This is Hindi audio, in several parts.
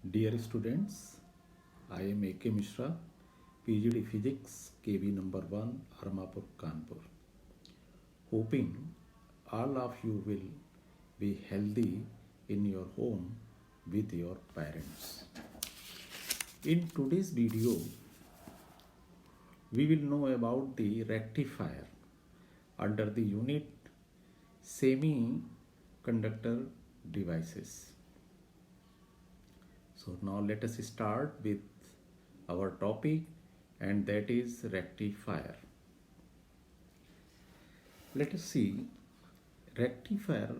Dear students, I am A.K. Mishra, PGD Physics, KV number 1, Armapur, Kanpur. Hoping all of you will be healthy in your home with your parents. In today's video, we will know about the rectifier under the unit semiconductor devices. So now let us start with our topic, and that is rectifier. Let us see, rectifier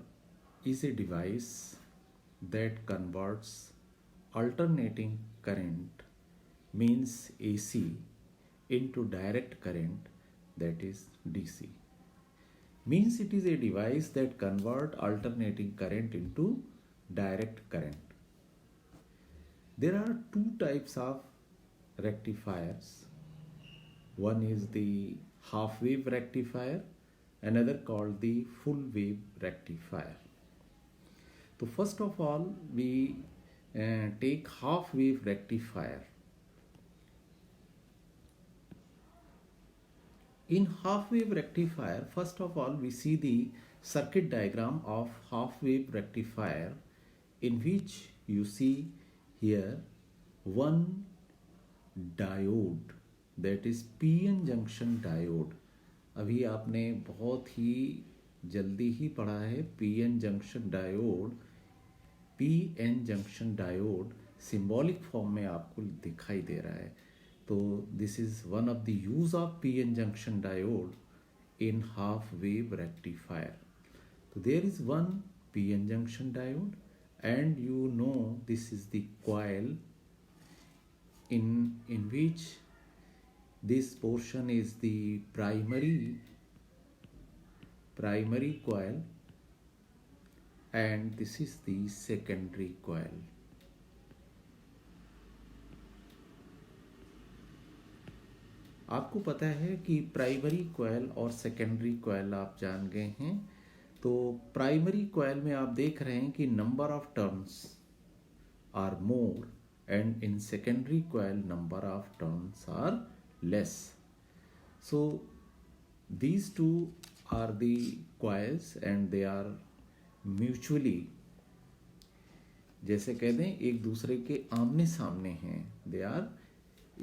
is a device that converts alternating current, means AC, into direct current, that is DC. Means it is a device that convert alternating current into direct current. There are two types of rectifiers. One is the half wave rectifier, another called the full wave rectifier. So first of all, we take half wave rectifier. In half wave rectifier, first of all, we see the circuit diagram of half wave rectifier, in which you see here one diode, that is PN junction diode. अभी आपने बहुत ही जल्दी ही पढ़ा है PN junction diode. PN junction diode symbolic form में आपको दिखाई दे रहा है. तो this is one of the use of PN junction diode in half wave rectifier. So there is one PN junction diode, and you know this is the coil in which this portion is the primary coil, and this is the secondary coil. आपको पता है कि प्राइमरी कॉइल और सेकेंडरी कॉइल आप जान गए हैं. तो प्राइमरी कॉइल में आप देख रहे हैं कि number of turns are more, and in secondary coil number of turns are less. So these two are the coils and they are mutually, जैसे कह दें, एक दूसरे के आमने सामने हैं. They are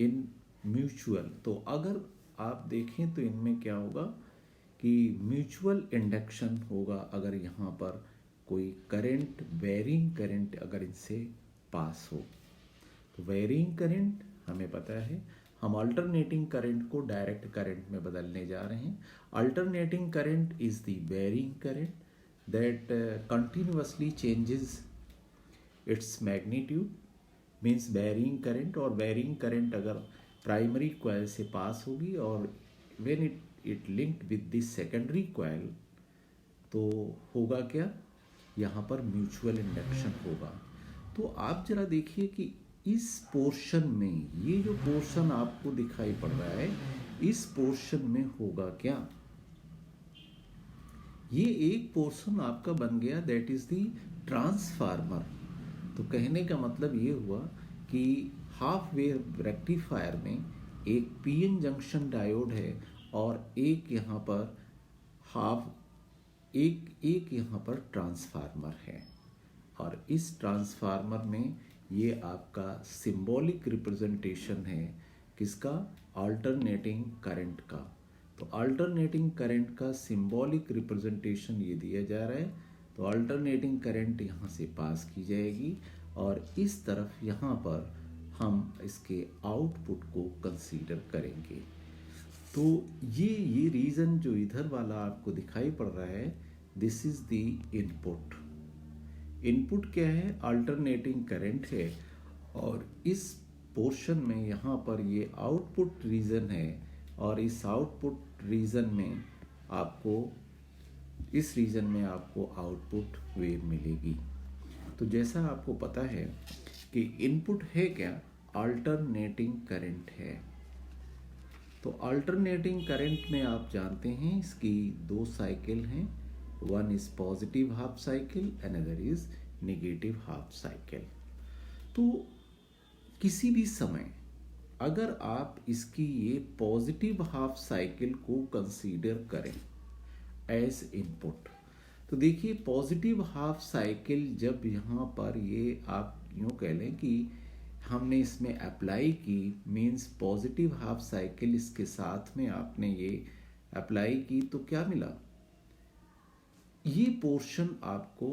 in mutual. तो अगर आप देखें तो इनमें क्या होगा कि म्यूचुअल इंडक्शन होगा अगर यहाँ पर कोई करंट, वेरिंग करंट अगर इनसे पास हो. तो वेरिंग करंट हमें पता है, हम अल्टरनेटिंग करंट को डायरेक्ट करंट में बदलने जा रहे हैं. Alternating current is the varying current that continuously changes its magnitude, means varying current. और वेरिंग करंट अगर प्राइमरी कॉइल से पास होगी और when it linked with this secondary coil, तो होगा क्या, यहाँ पर म्यूचुअल इंडक्शन होगा. तो आप जरा देखिए कि इस पोर्शन में, ये जो पोर्शन आपको दिखाई पड़ रहा है, इस पोर्शन में होगा क्या, ये एक पोर्शन आपका बन गया, दैट इज द ट्रांसफार्मर. तो कहने का मतलब ये हुआ कि हाफ वेव रेक्टिफायर में एक PN जंक्शन डायोड है और एक यहाँ पर एक यहाँ पर ट्रांसफार्मर है. और इस ट्रांसफार्मर में ये आपका सिंबॉलिक रिप्रेजेंटेशन है किसका, अल्टरनेटिंग करंट का. तो अल्टरनेटिंग करंट का सिंबॉलिक रिप्रेजेंटेशन ये दिया जा रहा है. तो अल्टरनेटिंग करंट यहाँ से पास की जाएगी और इस तरफ यहाँ पर हम इसके आउटपुट को कंसीडर करेंगे. तो ये रीजन जो इधर वाला आपको दिखाई पड़ रहा है, this is the input. Input क्या है, अल्टरनेटिंग करंट है, और इस पोर्शन में यहाँ पर ये आउटपुट रीजन है, और इस आउटपुट रीजन में आपको, इस रीजन में आपको आउटपुट वेव मिलेगी. तो जैसा आपको पता है कि इनपुट है क्या, अल्टरनेटिंग करंट है. तो अल्टरनेटिंग करंट में आप जानते हैं इसकी दो साइकिल हैं, one is positive half cycle, another is negative half cycle. तो किसी भी समय अगर आप इसकी ये पॉजिटिव हाफ साइकिल को कंसीडर करें एज इनपुट, तो देखिए पॉजिटिव हाफ साइकिल जब यहाँ पर ये आप यूँ कह लें कि हमने इसमें अप्लाई की, मीन्स पॉजिटिव हाफ साइकिल इसके साथ में आपने ये अप्लाई की, तो क्या मिला, ये पोर्शन आपको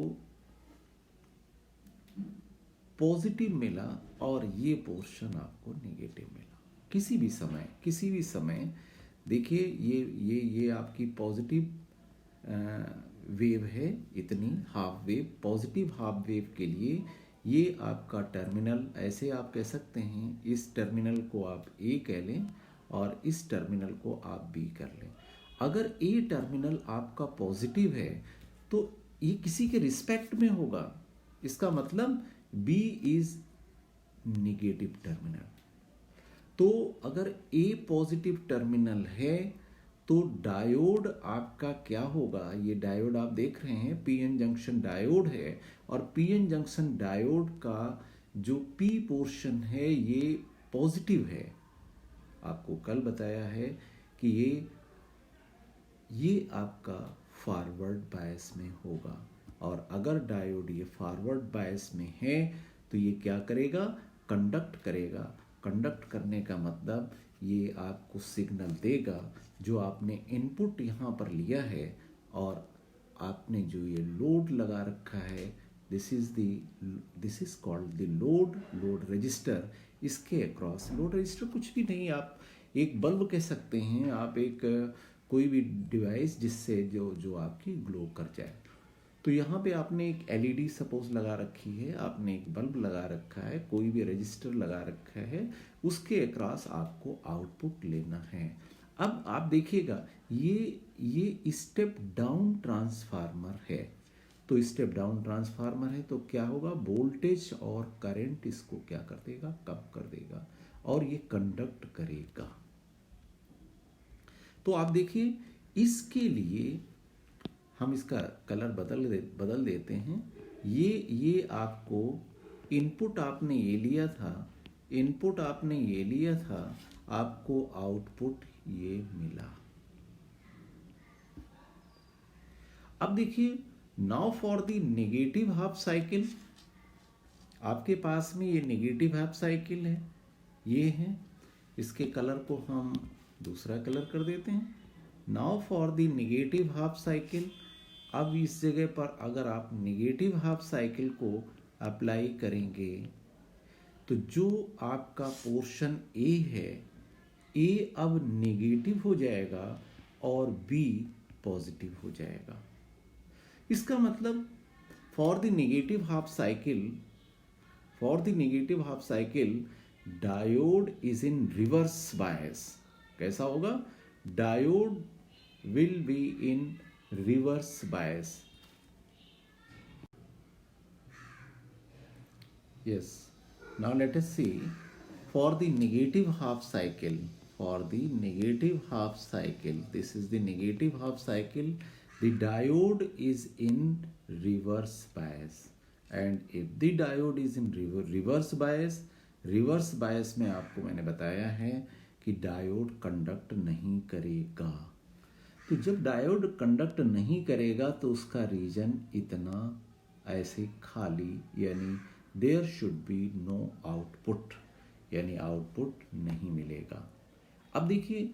पॉजिटिव मिला और ये पोर्शन आपको नेगेटिव मिला। किसी भी समय देखिए ये आपकी पॉजिटिव वेव है, इतनी half wave, positive half wave के लिए ये आपका टर्मिनल, ऐसे आप कह सकते हैं, इस टर्मिनल को आप ए कह लें और इस टर्मिनल को आप बी कर लें। अगर ए टर्मिनल आपका पॉजिटिव है तो ये किसी के रिस्पेक्ट में होगा, इसका मतलब बी इज निगेटिव टर्मिनल। तो अगर ए पॉजिटिव टर्मिनल है तो डायोड आपका क्या होगा, ये डायोड आप देख रहे हैं पीएन जंक्शन डायोड है, और पीएन जंक्शन डायोड का जो पी पोर्शन है ये पॉजिटिव है। आपको कल बताया है कि ये आपका फॉरवर्ड बायस में होगा, और अगर डायोड ये फॉरवर्ड बायस में है तो ये क्या करेगा, कंडक्ट करेगा। कंडक्ट करने का मतलब ये आपको सिग्नल देगा जो आपने इनपुट यहाँ पर लिया है, और आपने जो ये लोड लगा रखा है, this is called the load register. इसके अक्रॉस लोड रजिस्टर कुछ भी नहीं, आप एक बल्ब कह सकते हैं, आप एक कोई भी डिवाइस जिससे जो आपकी ग्लो कर जाए। तो यहाँ पे आपने एक एलईडी सपोज लगा रखी है, आपने एक बल्ब लगा रखा है, कोई भी रजिस्टर लगा रखा है, उसके अक्रॉस आपको आउटपुट लेना है। अब आप देखिएगा ये स्टेप डाउन ट्रांसफार्मर है, तो स्टेप डाउन ट्रांसफार्मर है तो क्या होगा, वोल्टेज और करंट इसको क्या कर देगा, कम कर देगा, और ये कंडक्ट करेगा। तो आप देखिए इसके लिए हम इसका कलर बदल देते हैं। ये आपको इनपुट आपने ये लिया था, आपको आउटपुट ये मिला। अब देखिए now for the negative half cycle, आपके पास में ये नेगेटिव हाफ साइकिल है, ये है, इसके कलर को हम दूसरा कलर कर देते हैं। Now for the negative half cycle, अब इस जगह पर अगर आप नेगेटिव हाफ साइकिल को अप्लाई करेंगे तो जो आपका पोर्शन ए है, ए अब नेगेटिव हो जाएगा और बी पॉजिटिव हो जाएगा। इसका मतलब for the negative half cycle diode is in reverse bias. कैसा होगा, diode will be in reverse bias. Yes, now let us see for the negative half cycle. This is the negative half cycle, the diode is in reverse bias, and if the diode is in reverse bias में आपको मैंने बताया है कि डायोड कंडक्ट नहीं करेगा। तो जब डायोड कंडक्ट नहीं करेगा तो उसका रीजन इतना ऐसे खाली, यानी there should be no output, यानी आउटपुट नहीं मिलेगा। अब देखिए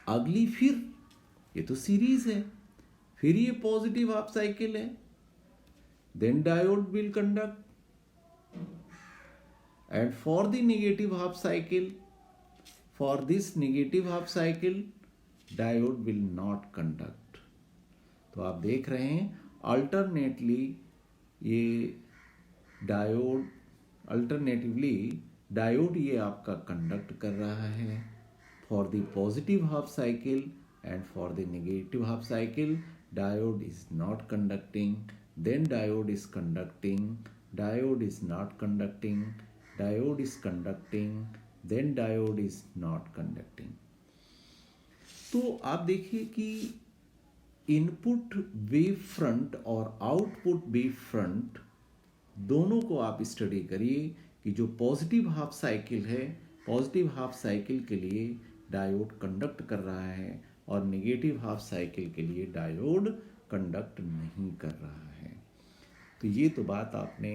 अगली, फिर ये तो सीरीज है, फिर ये पॉजिटिव हाफ साइकिल है, then diode will conduct, and for the negative half cycle, for this negative half cycle diode will not conduct. तो आप देख रहे हैं अल्टरनेटली ये डायोड ये आपका कंडक्ट कर रहा है for the positive half cycle, and for the negative half cycle diode is not conducting, then diode is conducting, diode is not conducting, diode is conducting, then diode is not conducting. तो आप देखिए कि इनपुट वेव फ्रंट और आउटपुट वेव फ्रंट दोनों को आप स्टडी करिए कि जो पॉजिटिव हाफ साइकिल है, पॉजिटिव हाफ साइकिल के लिए डायोड कंडक्ट कर रहा है और नेगेटिव हाफ साइकिल के लिए डायोड कंडक्ट नहीं कर रहा है। तो ये तो बात आपने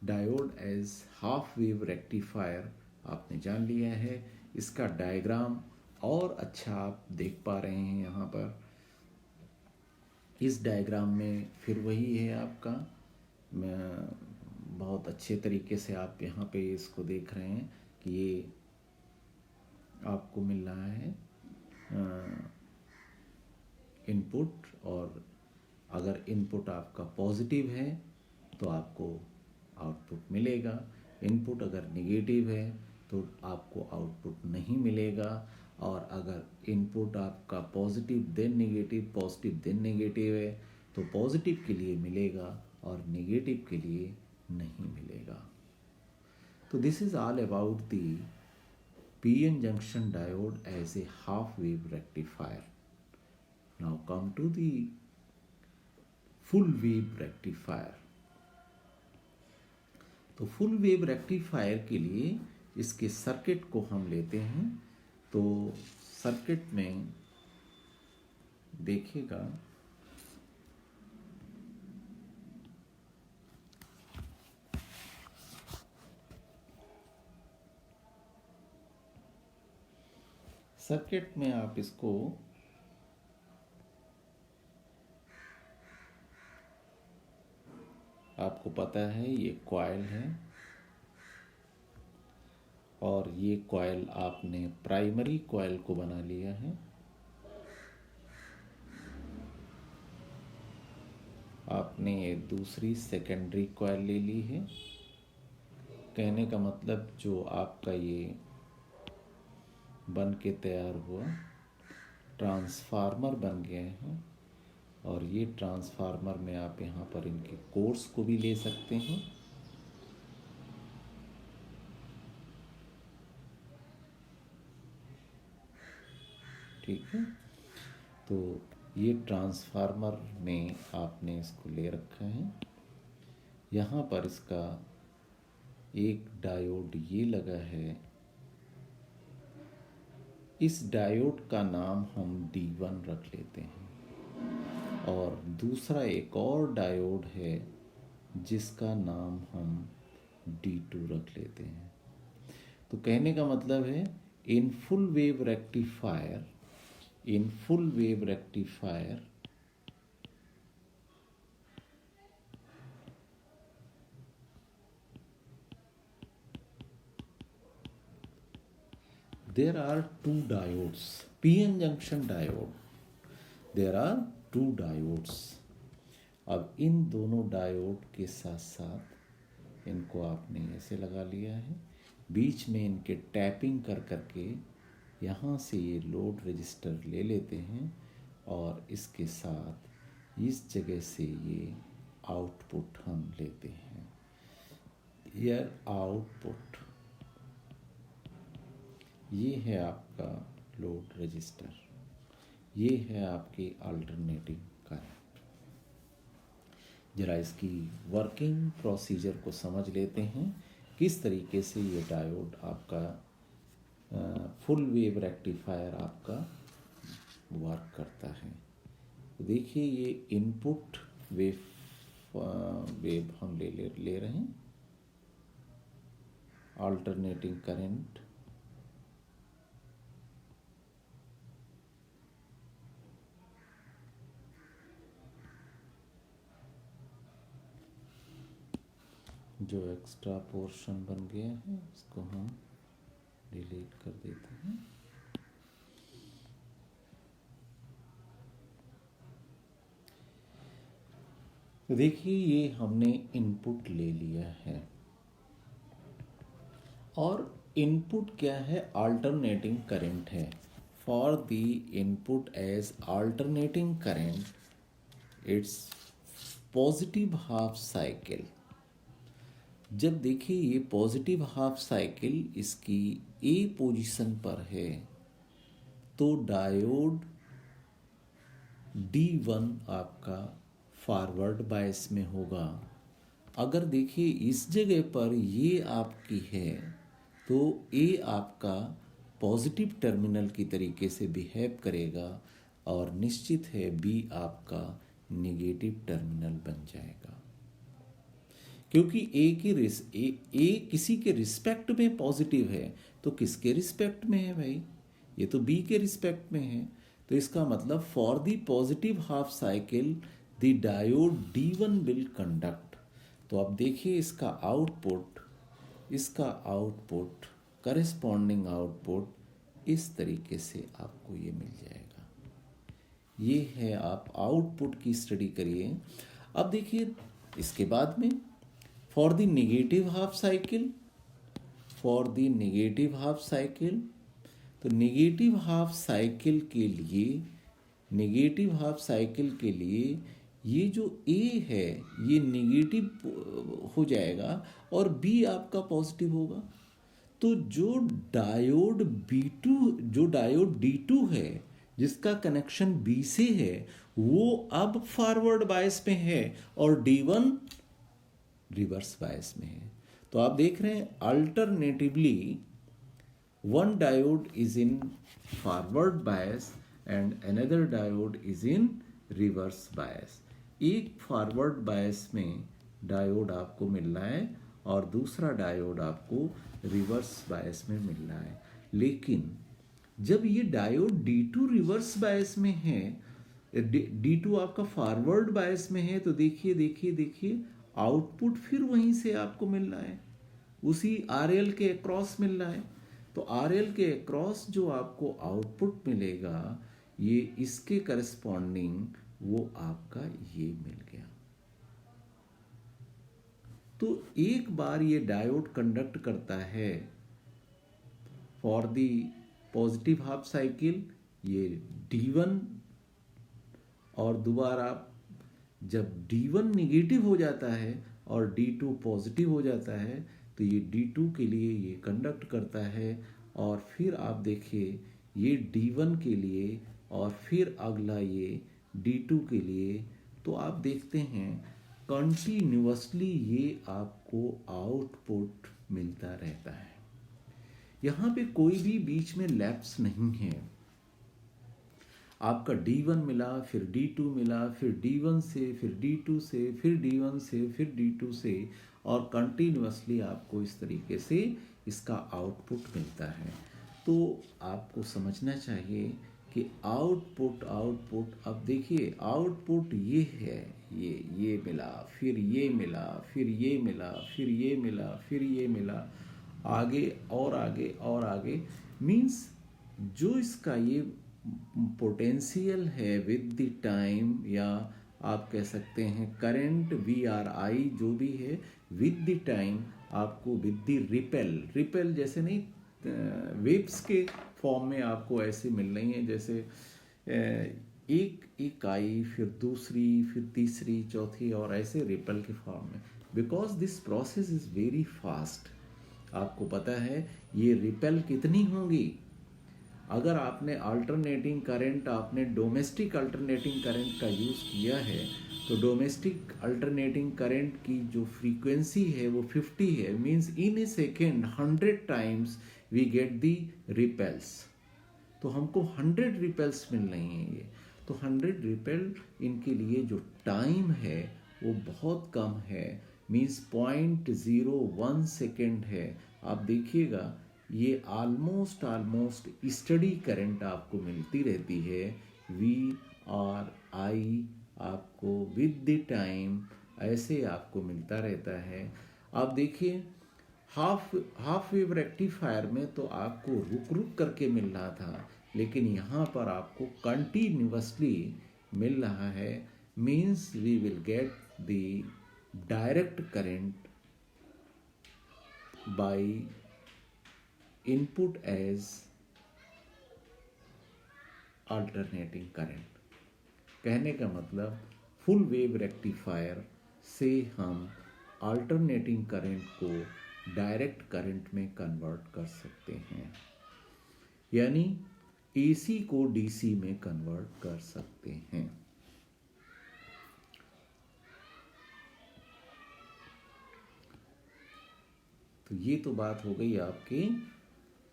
diode as half wave rectifier आपने जान लिया है। इसका डायग्राम और अच्छा आप देख पा रहे हैं यहाँ पर। इस डायग्राम में फिर वही है आपका, बहुत अच्छे तरीके से आप यहाँ पे इसको देख रहे हैं कि ये आपको मिल रहा है इनपुट, और अगर इनपुट आपका पॉजिटिव है तो आपको आउटपुट मिलेगा, इनपुट अगर नेगेटिव है तो आपको आउटपुट नहीं मिलेगा, और अगर इनपुट आपका positive then negative, positive then negative है तो पॉजिटिव के लिए मिलेगा और नेगेटिव के लिए नहीं मिलेगा। तो this is all about the PN junction diode as a half wave rectifier. Now come to the full wave rectifier. तो फुल वेव रेक्टिफायर के लिए इसके सर्किट को हम लेते हैं। तो सर्किट में देखिएगा सर्किट में आप इसको आपको पता है ये कॉइल है, और ये कॉइल आपने प्राइमरी कॉइल को बना लिया है। आपने ये दूसरी सेकेंडरी कॉइल ले ली है। कहने का मतलब जो आपका ये बन के तैयार हुआ ट्रांसफार्मर बन गए हैं, और ये ट्रांसफार्मर में आप यहाँ पर इनके कोर्स को भी ले सकते हैं। ठीक है, तो ये ट्रांसफार्मर में आपने इसको ले रखा है। यहाँ पर इसका एक डायोड ये लगा है, इस डायोड का नाम हम D1 रख लेते हैं, और दूसरा एक और डायोड है जिसका नाम हम D2 रख लेते हैं। तो कहने का मतलब है in full wave rectifier there are two diodes, PN junction diode, there are two diodes। अब इन दोनों डायोड के साथ साथ इनको आपने ऐसे लगा लिया है, बीच में इनके टैपिंग कर करके यहाँ से ये लोड रजिस्टर ले लेते हैं, और इसके साथ इस जगह से ये आउटपुट हम लेते हैं, ईयर आउटपुट। ये है आपका लोड रजिस्टर, ये है आपकी अल्टरनेटिंग करंट। जरा इसकी वर्किंग प्रोसीजर को समझ लेते हैं, किस तरीके से ये डायोड आपका फुल वेव रेक्टिफायर आपका वर्क करता है। तो देखिए ये इनपुट वेव हम ले रहे हैं, अल्टरनेटिंग करंट, जो एक्स्ट्रा पोर्शन बन गया है इसको हम डिलीट कर देते हैं। तो देखिए ये हमने इनपुट ले लिया है, और इनपुट क्या है, अल्टरनेटिंग करंट है। For the input as alternating current it's positive half cycle. जब देखिए ये पॉजिटिव हाफ साइकिल इसकी ए पोजीशन पर है तो डायोड D1 आपका फॉरवर्ड बायस में होगा, अगर देखिए इस जगह पर ये आपकी है तो ए आपका पॉजिटिव टर्मिनल की तरीके से बिहेव करेगा और निश्चित है बी आपका नेगेटिव टर्मिनल बन जाएगा, क्योंकि ए किसी के रिस्पेक्ट में पॉजिटिव है तो किसके रिस्पेक्ट में है भाई, ये तो बी के रिस्पेक्ट में है। तो इसका मतलब for the positive half cycle the diode D1 will conduct. तो अब देखिए इसका आउटपुट करेस्पॉन्डिंग आउटपुट इस तरीके से आपको ये मिल जाएगा। ये है, आप आउटपुट की स्टडी करिए। अब देखिए इसके बाद में for the negative half cycle, तो नेगेटिव हाफ साइकिल के लिए ये जो ए है ये नेगेटिव हो जाएगा और बी आपका पॉजिटिव होगा। तो जो डायोड D2 है जिसका कनेक्शन बी से है वो अब फॉरवर्ड बायस में है और D1 रिवर्स बायस में है। तो आप देख रहे हैं alternatively one diode is in forward bias and another diode is in reverse bias। एक फॉरवर्ड बायस में डायोड आपको मिल रहा है और दूसरा डायोड आपको रिवर्स बायस में मिल रहा है। लेकिन जब ये डायोड D2 रिवर्स बायस में है, D2 आपका फॉरवर्ड बायस में है, तो देखिए आउटपुट फिर वहीं से आपको मिल रहा है, उसी RL के अक्रॉस मिल रहा है। तो RL के अक्रॉस जो आपको आउटपुट मिलेगा ये इसके करस्पॉन्डिंग वो आपका ये मिल गया। तो एक बार ये डायोड कंडक्ट करता है for the positive half cycle ये D1, और दोबारा जब D1 नेगेटिव हो जाता है और D2 पॉजिटिव हो जाता है तो ये D2 के लिए ये कंडक्ट करता है और फिर आप देखिए ये D1 के लिए और फिर अगला ये D2 के लिए। तो आप देखते हैं कंटिन्यूअसली ये आपको आउटपुट मिलता रहता है, यहाँ पे कोई भी बीच में लैप्स नहीं है। आपका D1 मिला, फिर D2 मिला, फिर D1 से, फिर D2 से, फिर D1 से, फिर D2 से, और कंटिन्यूअसली आपको इस तरीके से इसका आउटपुट मिलता है। तो आपको समझना चाहिए कि आउटपुट अब देखिए आउटपुट ये है, ये मिला, फिर ये मिला, फिर ये मिला, फिर ये मिला, फिर ये मिला, आगे और आगे और आगे, मीन्स जो इसका ये पोटेंशियल है विद द टाइम, या आप कह सकते हैं करंट VRI जो भी है विद द टाइम आपको विद द रिपेल जैसे नहीं वेव्स के फॉर्म में आपको ऐसे मिल रही हैं, जैसे एक आई, फिर दूसरी, फिर तीसरी, चौथी, और ऐसे रिपेल के फॉर्म में। Because this process is very fast. आपको पता है ये रिपेल कितनी होंगी, अगर आपने अल्टरनेटिंग करंट, आपने डोमेस्टिक अल्टरनेटिंग करंट का यूज़ किया है तो डोमेस्टिक अल्टरनेटिंग करंट की जो फ्रीक्वेंसी है वो 50 है, means in a second 100 times we get the ripples. तो हमको 100 रिपेल्स मिल रही हैं ये, तो 100 रिपेल इनके लिए जो टाइम है वो बहुत कम है, मीन्स 0.01 सेकेंड है। आप देखिएगा ये ऑलमोस्ट स्टडी करंट आपको मिलती रहती है, VRI आपको विद द टाइम ऐसे आपको मिलता रहता है। आप देखिए हाफ वेव रेक्टिफायर में तो आपको रुक करके मिल रहा था, लेकिन यहाँ पर आपको कंटिन्यूअसली मिल रहा है, means we will get the direct current by input as alternating current. कहने का मतलब फुल वेव रेक्टिफायर से हम अल्टरनेटिंग करंट को डायरेक्ट करंट में कन्वर्ट कर सकते हैं, यानी AC को DC में कन्वर्ट कर सकते हैं। तो ये तो बात हो गई आपकी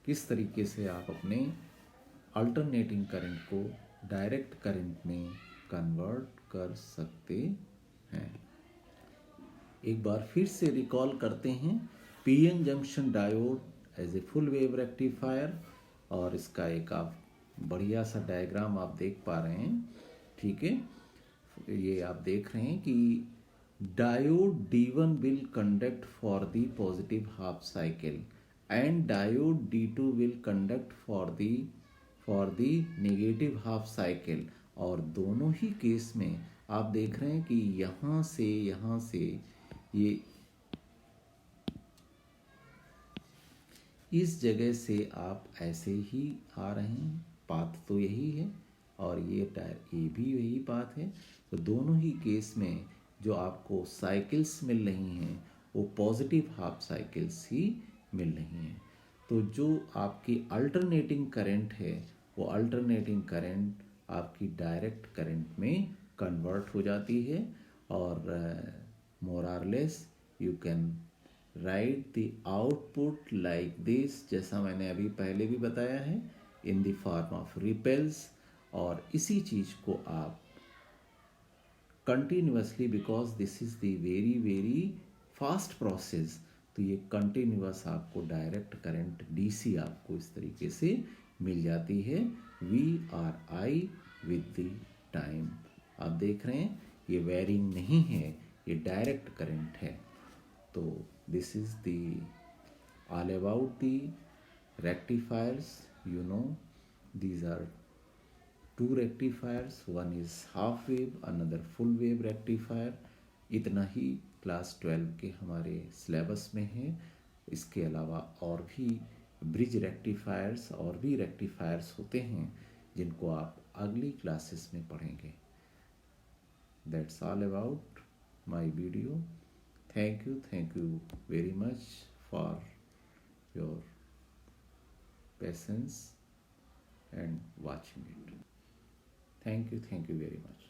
किस तरीके से आप अपने अल्टरनेटिंग करंट को डायरेक्ट करंट में कन्वर्ट कर सकते हैं। एक बार फिर से रिकॉल करते हैं, PN junction diode as a full wave rectifier, और इसका एक आप बढ़िया सा डायग्राम आप देख पा रहे हैं, ठीक है। ये आप देख रहे हैं कि diode D1 will conduct for the positive half cycle and diode D2 will conduct for the negative half cycle। और दोनों ही केस में आप देख रहे हैं कि यहाँ से ये इस जगह से आप ऐसे ही आ रहे हैं, पाथ तो यही है और ये भी यही पाथ है। तो दोनों ही केस में जो आपको साइकिल्स मिल रही हैं वो पॉजिटिव हाफ साइकिल्स ही मिल रही हैं। तो जो आपकी अल्टरनेटिंग करंट है वो अल्टरनेटिंग करंट आपकी डायरेक्ट करंट में कन्वर्ट हो जाती है, और more or less you can write the output like this, जैसा मैंने अभी पहले भी बताया है, in the form of ripples. और इसी चीज़ को आप continuously, because this is the very fast process, तो ये कंटिन्यूस आपको डायरेक्ट करंट डीसी आपको इस तरीके से मिल जाती है, VRI विद द टाइम। आप देख रहे हैं ये वेरिंग नहीं है, ये डायरेक्ट करंट है। तो this is the all about the rectifiers, you know, these are two rectifiers, one is half wave, another full wave rectifier। इतना ही क्लास 12 के हमारे सिलेबस में है। इसके अलावा और भी ब्रिज रेक्टिफायर्स और भी रेक्टिफायर्स होते हैं जिनको आप अगली क्लासेस में पढ़ेंगे। That's all about my video. Thank you very much for your patience and watching it. Thank you very much.